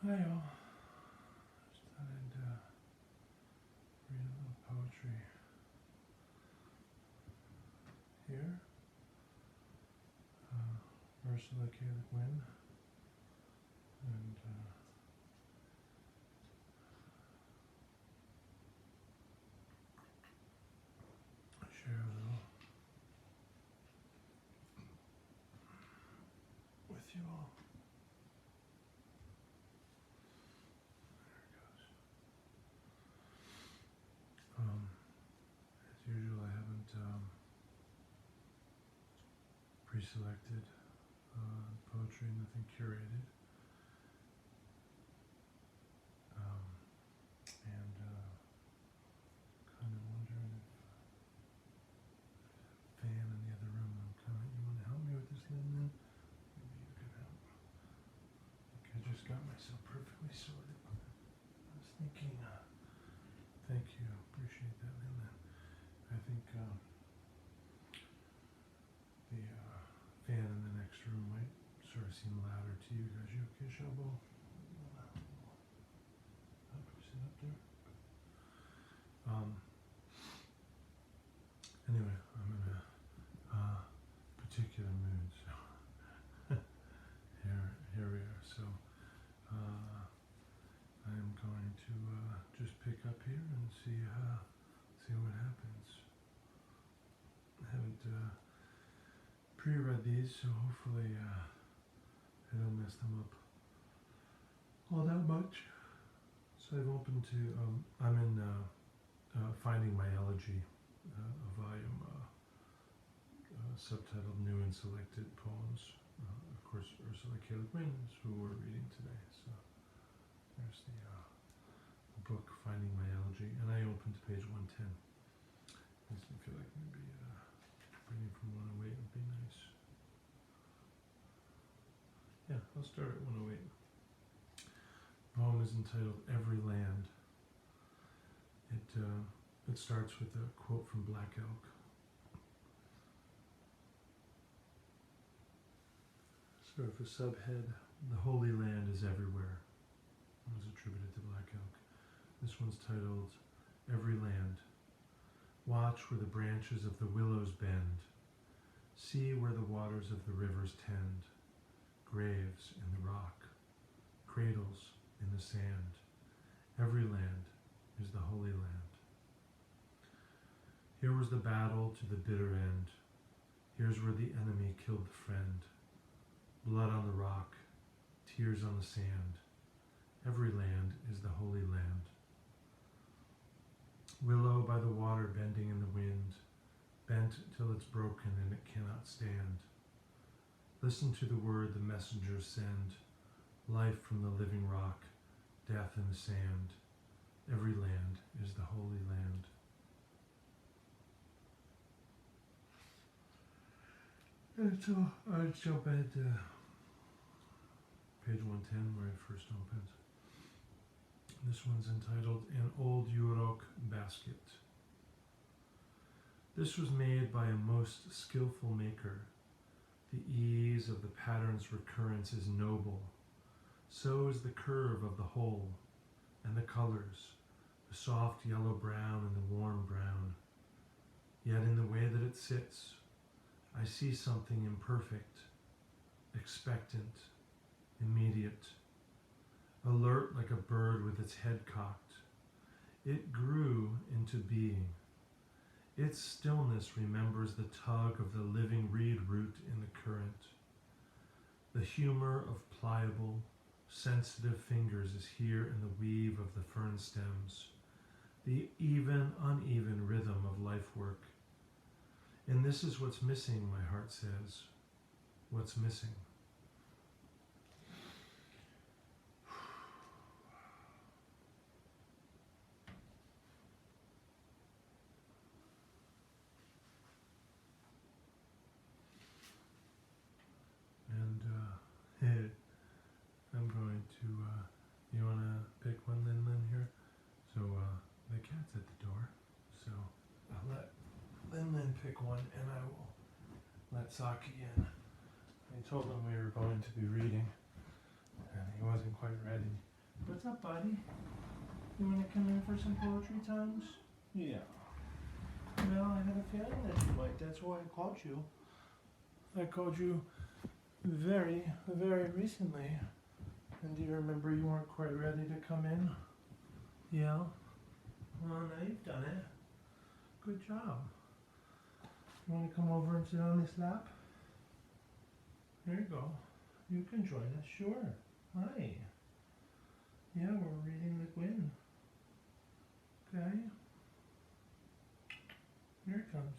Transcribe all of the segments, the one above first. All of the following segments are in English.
Hi all. Just thought I'd read a little poetry here. Ursula K. Le Guin. And share a little with you all. There it goes. As usual, I haven't pre-selected poetry, nothing curated. And kind of wondering if fan in the other room, you want to help me with this, Lynn? Maybe you can help. I think I just got myself perfectly sorted. I was thinking, thank you, appreciate that, Lynn. I think the fan in the next room might sort of seem louder to you guys. You okay, Shabo? Sit up there. Anyway, I'm in a particular mood, so here we are. So I'm going to just pick up here and see what happens. I haven't pre-read these, so hopefully I don't mess them up all that much. So I've opened to I'm in Finding My Elegy, a volume subtitled New and Selected Poems. Of course, Ursula K. Le Guin is who we're reading today. So there's the book Finding My Elegy, and I opened to page 110. Makes me feel like maybe reading from 108 would be nice. Yeah, I'll start at 108. The poem is entitled Every Land. It starts with a quote from Black Elk. Sort of a subhead, the Holy Land is everywhere. It was attributed to Black Elk. This one's titled Every Land. Watch where the branches of the willows bend. See where the waters of the rivers tend. Graves in the rock. Cradles in the sand. Every land is the Holy Land. Here was the battle to the bitter end. Here's where the enemy killed the friend. Blood on the rock, tears on the sand. Every land is the Holy Land. Willow by the water bending in the wind, bent till it's broken and it cannot stand. Listen to the word the messengers send, life from the living rock, death in the sand. Every land is the Holy Land. And so I jump ahead to page 110 where it first opens. This one's entitled An Old Yurok Basket. This was made by a most skillful maker. The ease of the pattern's recurrence is noble. So is the curve of the whole, and the colors, the soft yellow-brown and the warm brown. Yet in the way that it sits, I see something imperfect, expectant, immediate, alert like a bird with its head cocked. It grew into being. Its stillness remembers the tug of the living reed root in the current. The humor of pliable, sensitive fingers is here in the weave of the fern stems, the even, uneven rhythm of life work. And this is what's missing, my heart says. What's missing? And I'm going to, you want to pick one, Lin here? So the cat's at the door, so I'll let Lin pick one and I will let Saki in. I told him we were going to be reading and he wasn't quite ready. What's up, buddy? You want to come in for some poetry times? Yeah. Well, I had a feeling that you might. That's why I called you. I called you very, very recently. And do you remember you weren't quite ready to come in? Yeah. Well, now you've done it. Good job. You want to come over and sit on this lap? There you go. You can join us, sure. Hi. Yeah, we're reading the Guin. Okay. Here it comes.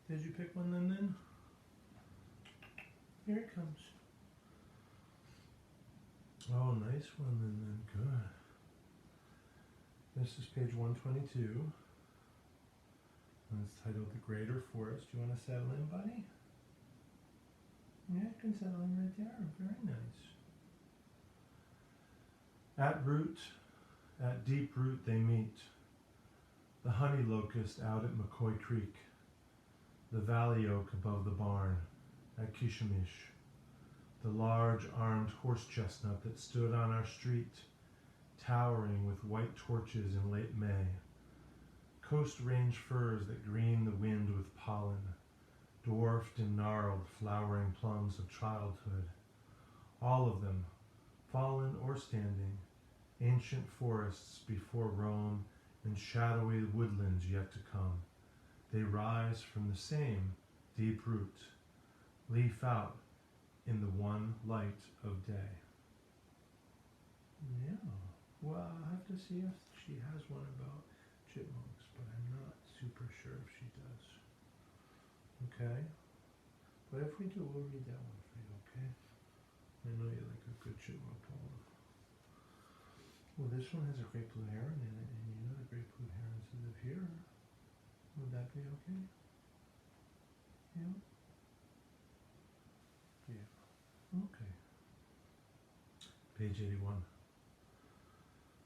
Did you pick one then? Here it comes. Oh, nice one then. Good. This is page 122. And it's titled The Greater Forest. You want to settle in, buddy? Yeah, you can settle in right there. Very nice. At root, at deep root they meet. The honey locust out at McCoy Creek. The valley oak above the barn at Kishimish. The large armed horse chestnut that stood on our street, towering with white torches in late May. Coast range firs that green the wind with pollen, dwarfed and gnarled flowering plums of childhood. All of them, fallen or standing, ancient forests before Rome and shadowy woodlands yet to come. They rise from the same deep root, leaf out in the one light of day. Yeah, well, I'll have to see if she has one about chipmunks, but I'm not super sure if she does. Okay? But if we do, we'll read that one for you, okay? I know you like a good chipmunk poem. Well, this one has a great blue heron in it, and you know the great blue herons live here. Would that be okay? Yeah? Yeah. Okay. Page 81.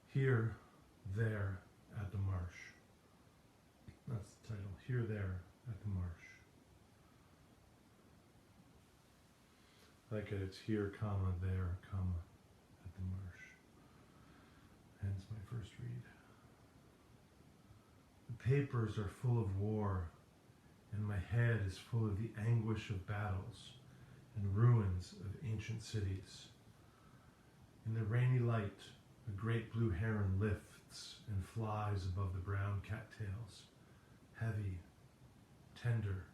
Here, there, at the marsh. That's the title. Here, there, at the marsh. Like it's here, comma, there, comma, at the marsh. Hence my first read. The papers are full of war, and my head is full of the anguish of battles and ruins of ancient cities. In the rainy light, a great blue heron lifts and flies above the brown cattails, heavy, tender,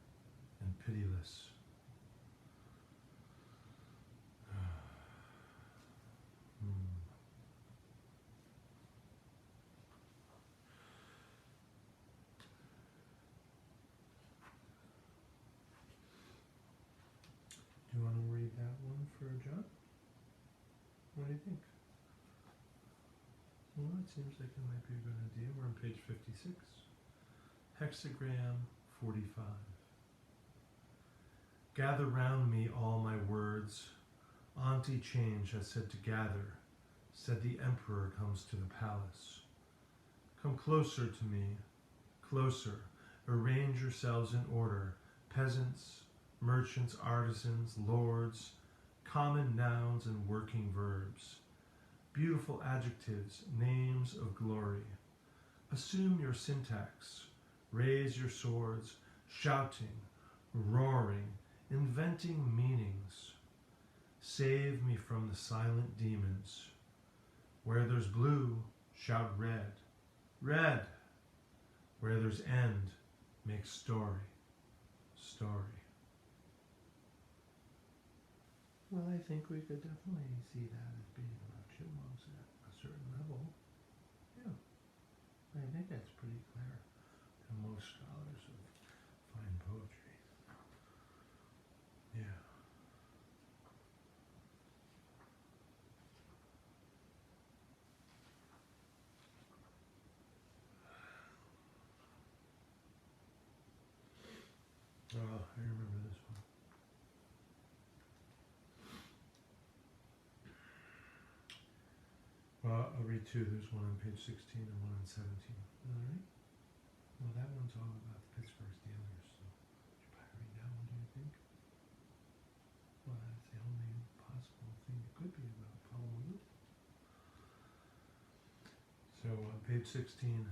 and pitiless. Do you want to read that one for John? What do you think? Well, it seems like it might be a good idea. We're on page 56. Hexagram 45. Gather round me all my words. Auntie Change has said to gather, said the emperor comes to the palace. Come closer to me, closer. Arrange yourselves in order, peasants, merchants, artisans, lords, common nouns and working verbs, beautiful adjectives, names of glory. Assume your syntax, raise your swords, shouting, roaring, inventing meanings. Save me from the silent demons. Where there's blue, shout red, red. Where there's end, make story, story. Well, I think we could definitely see that as being about chipmunks at a certain level. Yeah. I think that's pretty clear to most scholars of fine poetry. Yeah. Oh, I remember this one. Well, I'll read two. There's one on page 16 and one on 17. All right? Well, that one's all about the Pittsburgh Steelers, so should probably read that one, do you think? Well, that's the only possible thing it could be about, probably. Page 16,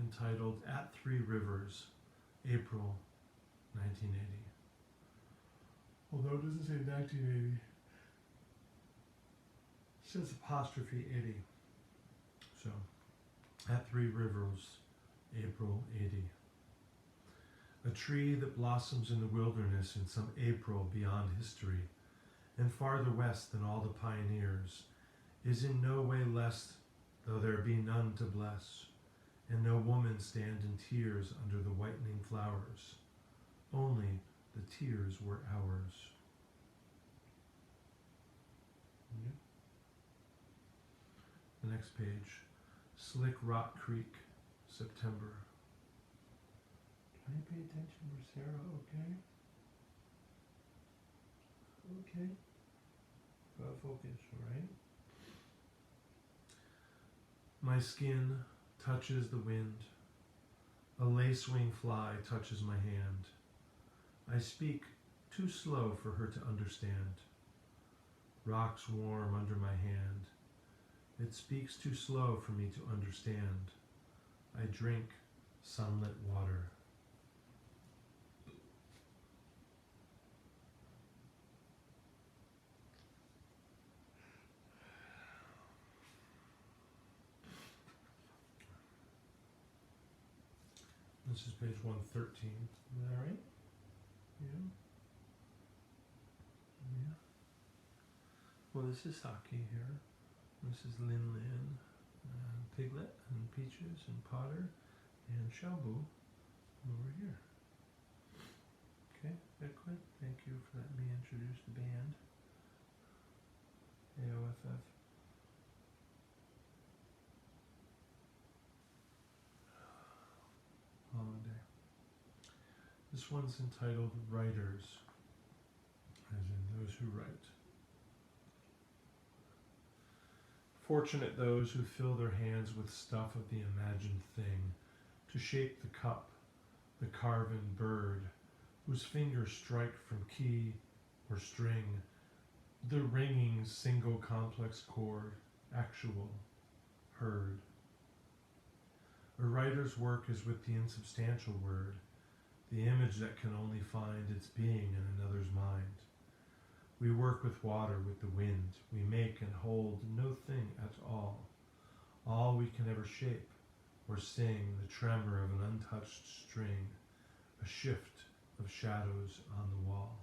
entitled At Three Rivers, April 1980. Although it doesn't say 1980, it says apostrophe 80. So, At Three Rivers, April 80. A tree that blossoms in the wilderness in some April beyond history, and farther west than all the pioneers, is in no way less, though there be none to bless, and no woman stand in tears under the whitening flowers. Only the tears were ours. Yep. The next page, Slick Rock Creek, September. Can I pay attention for Sarah? Okay. Okay. Gotta focus, alright? My skin touches the wind. A lacewing fly touches my hand. I speak too slow for her to understand. Rocks warm under my hand. It speaks too slow for me to understand. I drink sunlit water. This is page 113. Is that right? Yeah. Yeah. Well, this is Saki here. This is Lin Lin, Piglet, and Peaches, and Potter, and Shabu over here. Okay, excellent. Thank you for letting me introduce the band. AOFF. Holiday. This one's entitled Writers, as in those who write. Fortunate those who fill their hands with stuff of the imagined thing, to shape the cup, the carven bird, whose fingers strike from key or string, the ringing single complex chord, actual, heard. A writer's work is with the insubstantial word, the image that can only find its being in another's mind. We work with water, with the wind. We make and hold no thing at all. All we can ever shape or sing, the tremor of an untouched string, a shift of shadows on the wall.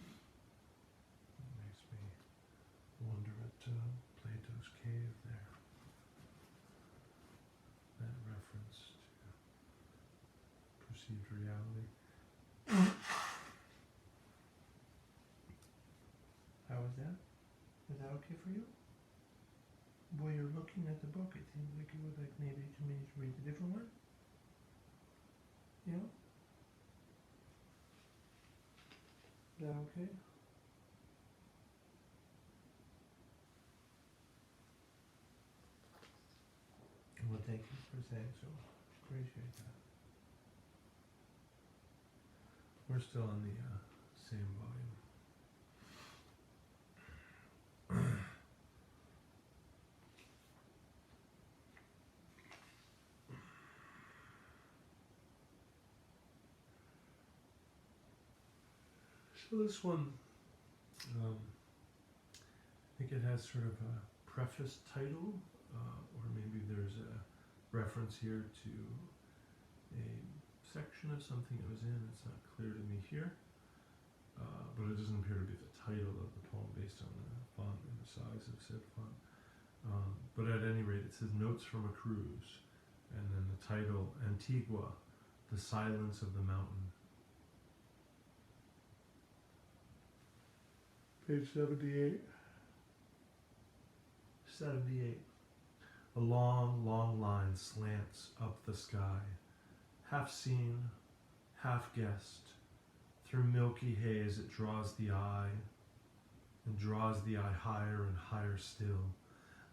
It makes me wonder at Plato's cave there. That reference to perceived reality. How was that? Is that okay for you? While you're looking at the book, it seems like you would like maybe to me to read a different one. Yeah? Is that okay? Well, thank you for saying so. Appreciate that. We're still on the same volume. So this one, I think it has sort of a preface title, or maybe there's a reference here to a section of something it was in. It's not clear to me here, but it doesn't appear to be the title of the poem based on the font and the size of said font. But at any rate, it says Notes from a Cruise, and then the title, Antigua, The Silence of the Mountain. Page 78. 78. A long, long line slants up the sky, half seen, half guessed. Through milky haze it draws the eye, and draws the eye higher and higher still,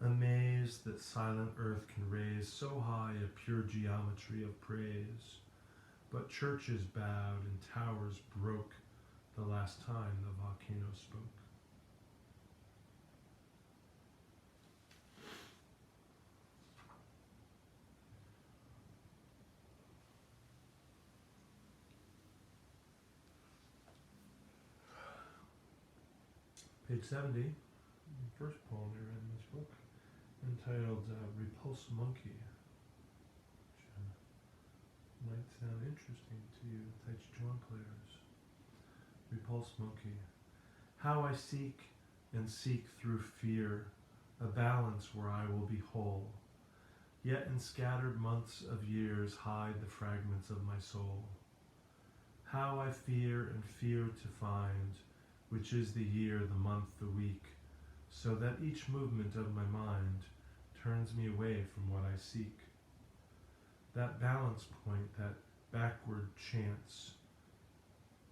amazed that silent earth can raise so high a pure geometry of praise. But churches bowed and towers broke the last time the volcano spoke. Page 70, the first poem we read in this book, entitled Repulse Monkey, which might sound interesting to you, Tai Chi Chuan players. Repulse Monkey. How I seek and seek through fear a balance where I will be whole, yet in scattered months of years hide the fragments of my soul. How I fear and fear to find which is the year, the month, the week, so that each movement of my mind turns me away from what I seek. That balance point, that backward chance,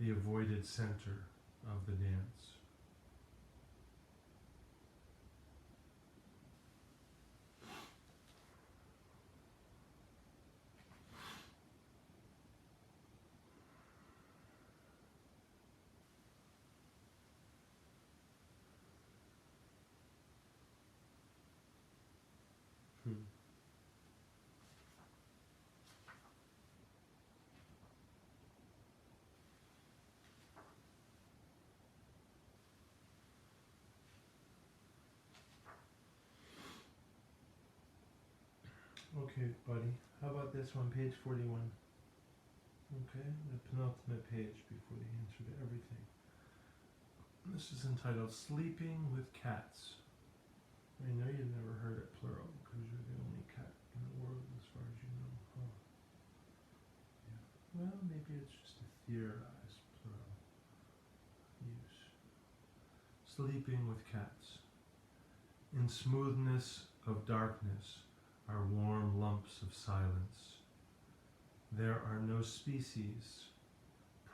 the avoided center of the dance. Okay, buddy. How about this one, page 41? Okay, the penultimate page before the answer to everything. This is entitled Sleeping with Cats. I know you've never heard it plural because you're the only cat in the world as far as you know. Huh. Yeah. Well, maybe it's just a theorized plural use. Sleeping with cats. In smoothness of darkness are warm lumps of silence. There are no species.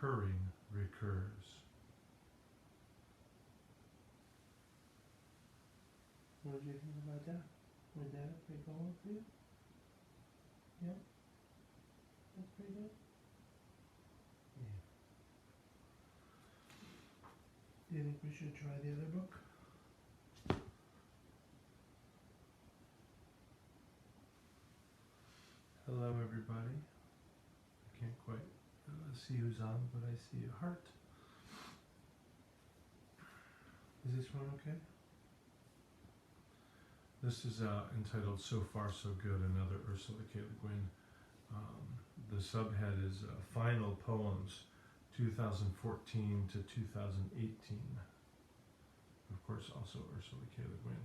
Purring recurs. What did you think about that? Would that be going for you? Yeah? That's pretty good? Yeah. Do you think we should try the other book? Hello everybody. I can't quite see who's on, but I see a heart. Is this one okay? This is entitled So Far So Good, another Ursula K. Le Guin. The subhead is Final Poems 2014 to 2018. Of course, also Ursula K. Le Guin.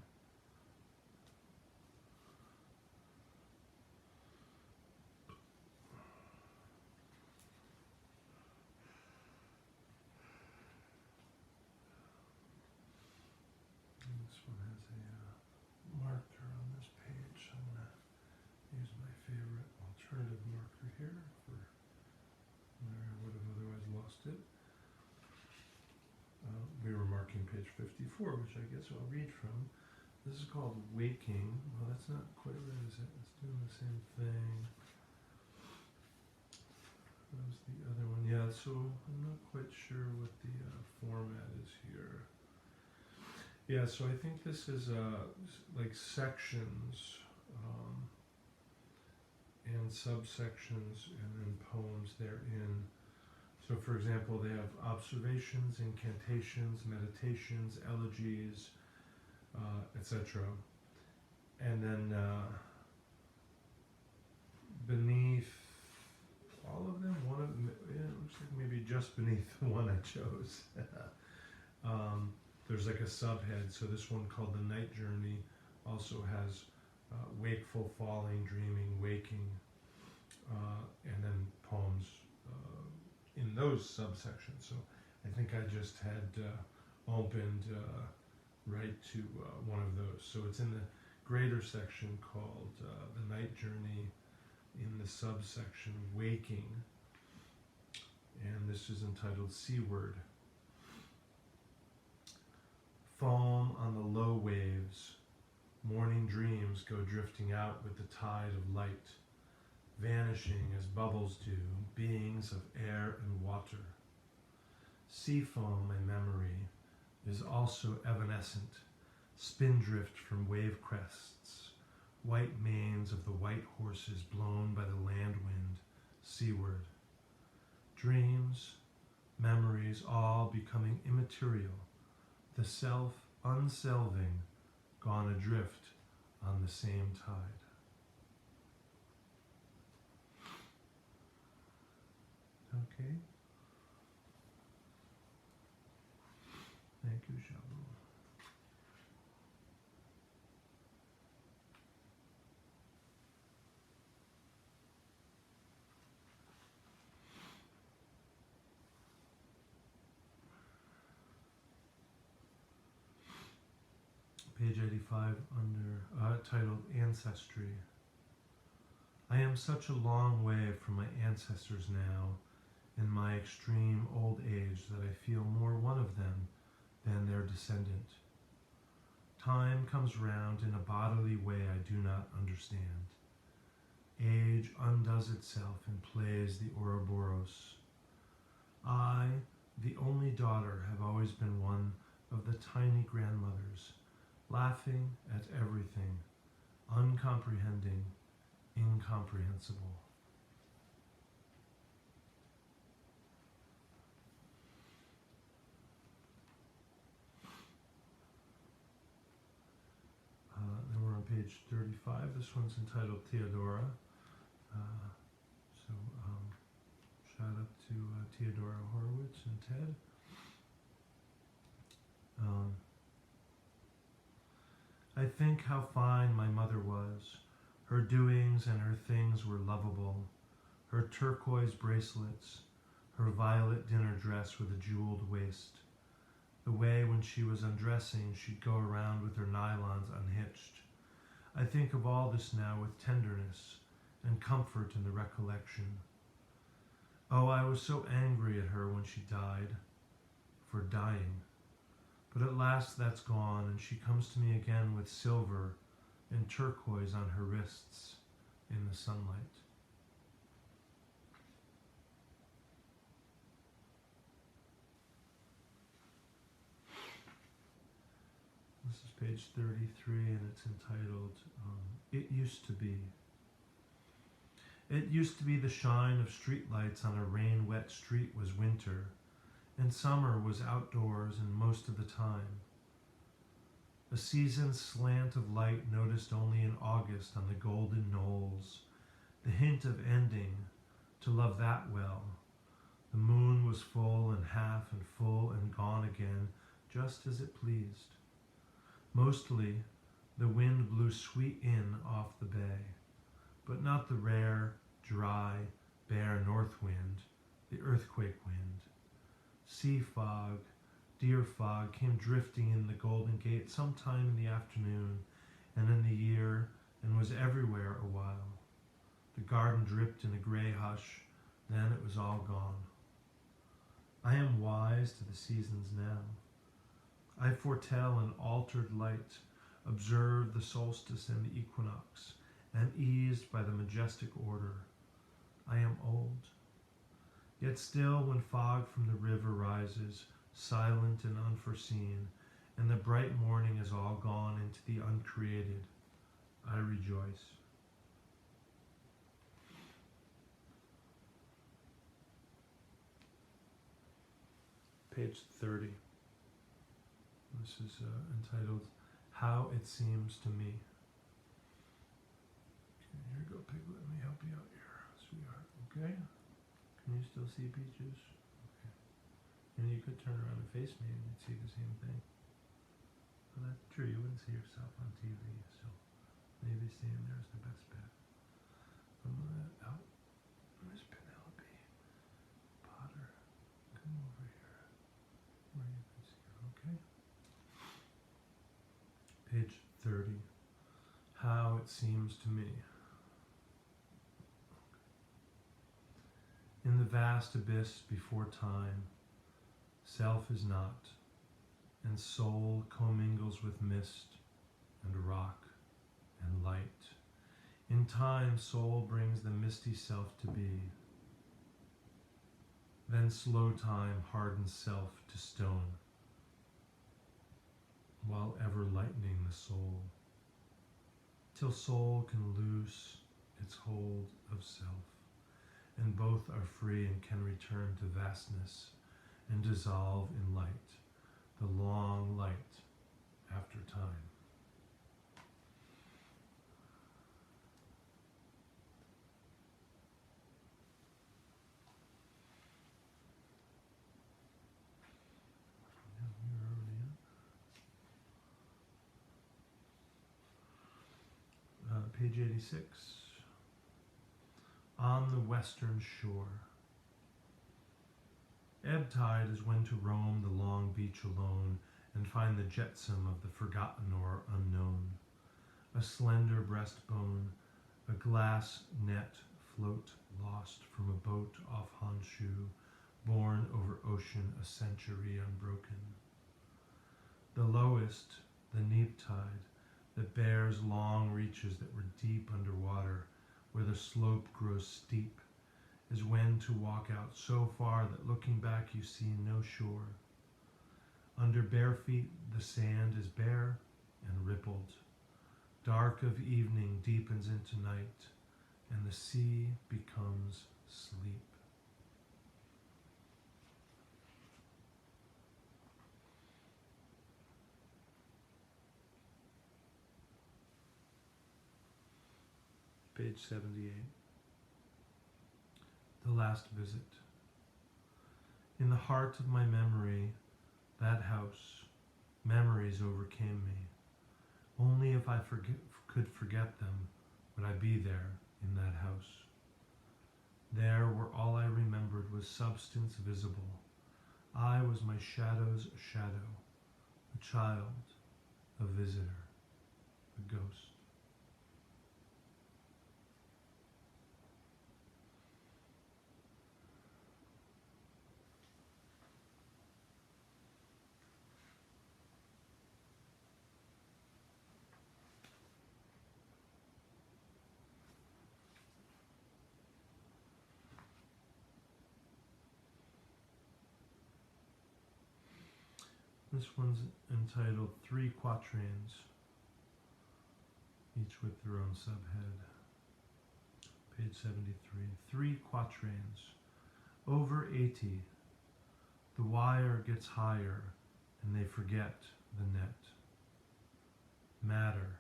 This one has a marker on this page. I'm going to use my favorite alternative marker here for where I would have otherwise lost it. We were marking page 54, which I guess I'll read from. This is called Waking. Well, that's not quite right, is it? It's doing the same thing. That was the other one. Yeah, so I'm not quite sure what the format is here. Yeah, so I think this is like sections and subsections and then poems therein. So for example, they have observations, incantations, meditations, elegies, etc. And then beneath all of them, one of them, yeah, it looks like maybe just beneath the one I chose. There's like a subhead, so this one called The Night Journey also has wakeful, falling, dreaming, waking, and then poems in those subsections. So I think I just had opened right to one of those. So it's in the greater section called The Night Journey, in the subsection Waking, and this is entitled Seaward. Foam on the low waves, morning dreams go drifting out with the tide of light, vanishing as bubbles do, beings of air and water. Sea foam in memory is also evanescent, spindrift from wave crests, white manes of the white horses blown by the land wind seaward. Dreams, memories, all becoming immaterial, the self unselving, gone adrift on the same tide. Okay. Thank you, Shabu. Page 85 titled Ancestry. I am such a long way from my ancestors now, in my extreme old age, that I feel more one of them than their descendant. Time comes round in a bodily way I do not understand. Age undoes itself and plays the Ouroboros. I, the only daughter, have always been one of the tiny grandmothers, laughing at everything, uncomprehending, incomprehensible. Then we're on page 35. This one's entitled Theodora. Shout out to Theodora Horowitz and Ted. I think how fine my mother was. Her doings and her things were lovable. Her turquoise bracelets, her violet dinner dress with a jeweled waist. The way when she was undressing, she'd go around with her nylons unhitched. I think of all this now with tenderness and comfort in the recollection. Oh, I was so angry at her when she died, for dying. But at last that's gone, and she comes to me again with silver and turquoise on her wrists in the sunlight. This is page 33, and it's entitled, It Used to Be. It used to be the shine of streetlights on a rain-wet street was winter, and summer was outdoors and most of the time. A season's slant of light noticed only in August on the golden knolls, the hint of ending, to love that well. The moon was full and half and full and gone again, just as it pleased. Mostly, the wind blew sweet in off the bay, but not the rare, dry, bare north wind, the earthquake wind. Sea fog, deer fog came drifting in the Golden Gate sometime in the afternoon and in the year, and was everywhere a while. The garden dripped in a gray hush, then it was all gone. I am wise to the seasons now. I foretell an altered light, observe the solstice and the equinox, and eased by the majestic order. I am old. Yet still, when fog from the river rises, silent and unforeseen, and the bright morning is all gone into the uncreated, I rejoice. Page 30. This is entitled, How It Seems to Me. Okay, here you go, Piglet. Let me help you out here, sweetheart. Okay? Can you still see Peaches? Okay. And you could turn around and face me and you'd see the same thing. Well, that's true. You wouldn't see yourself on TV, so maybe staying there is the best bet. I'm going to out. Miss Penelope Potter, come over here where you can see her, okay? Page 30. How It Seems to Me. In the vast abyss before time, self is not, and soul commingles with mist and rock and light. In time, soul brings the misty self to be. Then slow time hardens self to stone, while ever lightening the soul, till soul can loose its hold of self, and both are free and can return to vastness and dissolve in light, the long light after time. Page 86. On the western shore. Ebb tide is when to roam the long beach alone and find the jetsam of the forgotten or unknown. A slender breastbone, a glass net float lost from a boat off Honshu, borne over ocean a century unbroken. The lowest, the neap tide, that bears long reaches that were deep underwater, where the slope grows steep, is when to walk out so far that looking back you see no shore. Under bare feet the sand is bare and rippled. Dark of evening deepens into night, and the sea becomes sleep. Page 78. The last visit. In the heart of my memory, that house, memories overcame me. Only if I could forget them would I be there in that house. There where all I remembered was substance visible. I was my shadow's shadow, a child, a visitor, a ghost. This one's entitled 3 Quatrains, each with their own subhead. Page 73. 3 Quatrains. Over 80, the wire gets higher and they forget the net. Matter.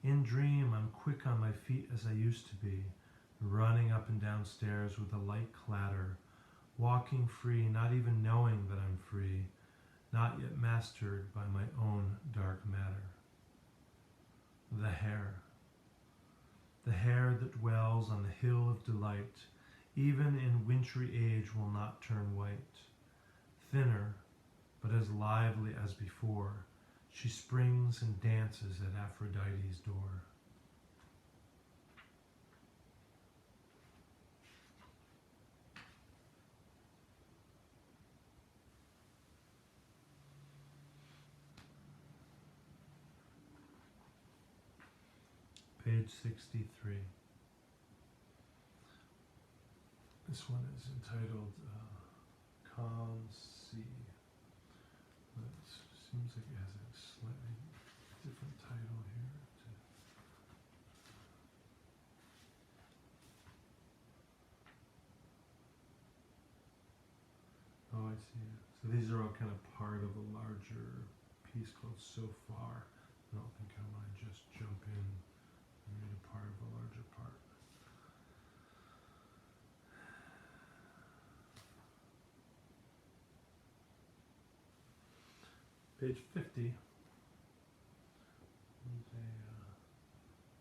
In dream, I'm quick on my feet as I used to be, running up and down stairs with a light clatter, walking free, not even knowing that I'm free, not yet mastered by my own dark matter. The hair that dwells on the hill of delight, even in wintry age will not turn white. Thinner, but as lively as before, she springs and dances at Aphrodite's door. Page 63. This one is entitled Calm Sea. It seems like it has a slightly different title here. Oh, I see. So these are all kind of part of a larger piece called So Far. I don't think I want to just jump in and read a part of a larger part. Page 50 is a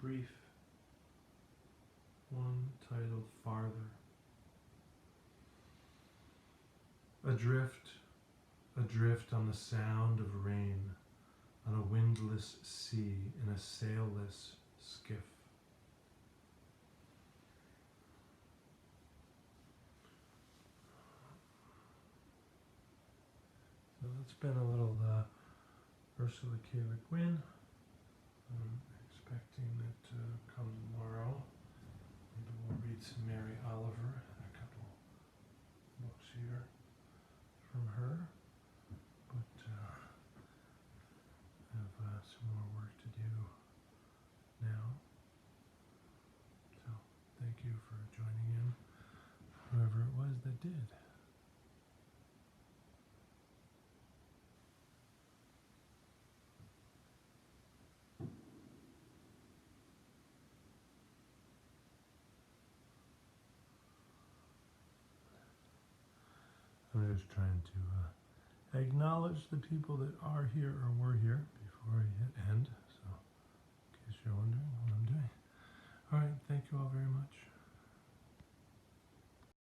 brief one titled Farther. Adrift on the sound of rain, on a windless sea, in a sailless skiff. So that's been a little Ursula K. Le Guin. I'm expecting it to come tomorrow. Maybe we'll read some Mary Oliver, a couple books here from her. But I have some more work to do now. So thank you for joining in, whoever it was that did. just trying to acknowledge the people that are here or were here before I hit end. So, in case you're wondering what I'm doing. All right, thank you all very much.